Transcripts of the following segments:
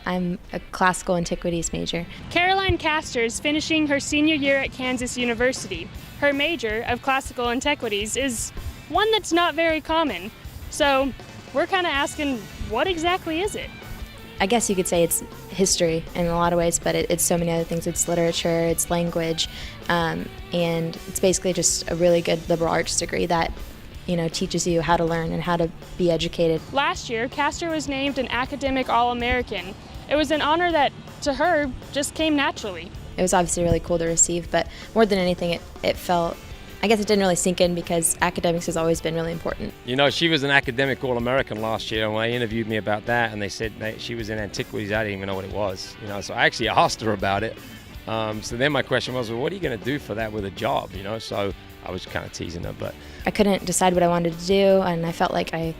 I'm a classical antiquities major. Caroline Kastor is finishing her senior year at Kansas University. Her major of classical antiquities is one that's not very common. So we're kind of asking, what exactly is it? I guess you could say it's history in a lot of ways, but it's so many other things. It's literature, it's language, and it's basically just a really good liberal arts degree that teaches you how to learn and how to be educated. Last year, Kastor was named an academic All-American. It was an honor that, to her, just came naturally. It was obviously really cool to receive, but more than anything, it felt, I guess it didn't really sink in because academics has always been really important. She was an academic All-American last year, and when they interviewed me about that, and they said she was in antiquities, I didn't even know what it was. So I actually asked her about it. So then my question was, well, what are you going to do for that with a job? So I was kind of teasing her, but I couldn't decide what I wanted to do, and I felt like I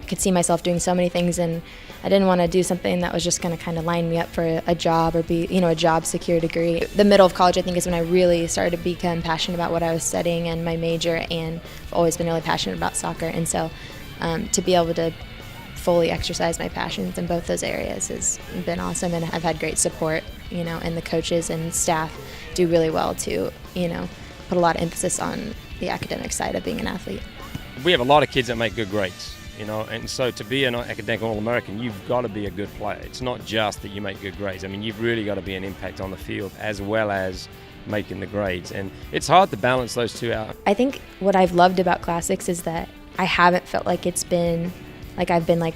could see myself doing so many things, and I didn't want to do something that was just going to kind of line me up for a job or be, a job secure degree. The middle of college, I think, is when I really started to become passionate about what I was studying and my major, and I've always been really passionate about soccer, and so to be able to fully exercise my passions in both those areas has been awesome, and I've had great support, and the coaches and staff do really well to, put a lot of emphasis on the academic side of being an athlete. We have a lot of kids that make good grades, and so to be an academic All-American, you've got to be a good player. It's not just that you make good grades. You've really got to be an impact on the field as well as making the grades, and it's hard to balance those two out. I think what I've loved about classics is that I haven't felt like it's been like I've been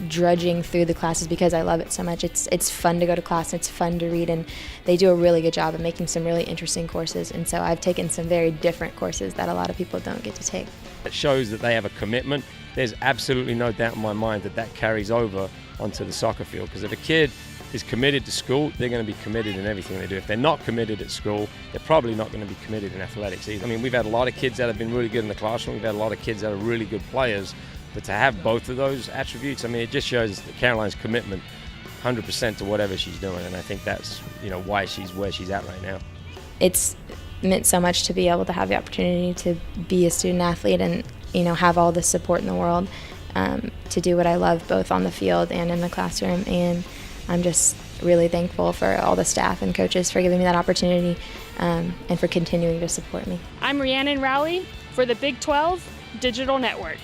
drudging through the classes because I love it so much. It's fun to go to class, and it's fun to read, and they do a really good job of making some really interesting courses, and so I've taken some very different courses that a lot of people don't get to take. It shows that they have a commitment. There's absolutely no doubt in my mind that carries over onto the soccer field, because if a kid is committed to school, they're going to be committed in everything they do. If they're not committed at school, they're probably not going to be committed in athletics either. we've had a lot of kids that have been really good in the classroom. We've had a lot of kids that are really good players. But to have both of those attributes, it just shows that Caroline's commitment 100% to whatever she's doing, and I think that's why she's where she's at right now. It's meant so much to be able to have the opportunity to be a student athlete and have all the support in the world to do what I love both on the field and in the classroom, and I'm just really thankful for all the staff and coaches for giving me that opportunity and for continuing to support me. I'm Rhiannon Rowley for the Big 12 Digital Network.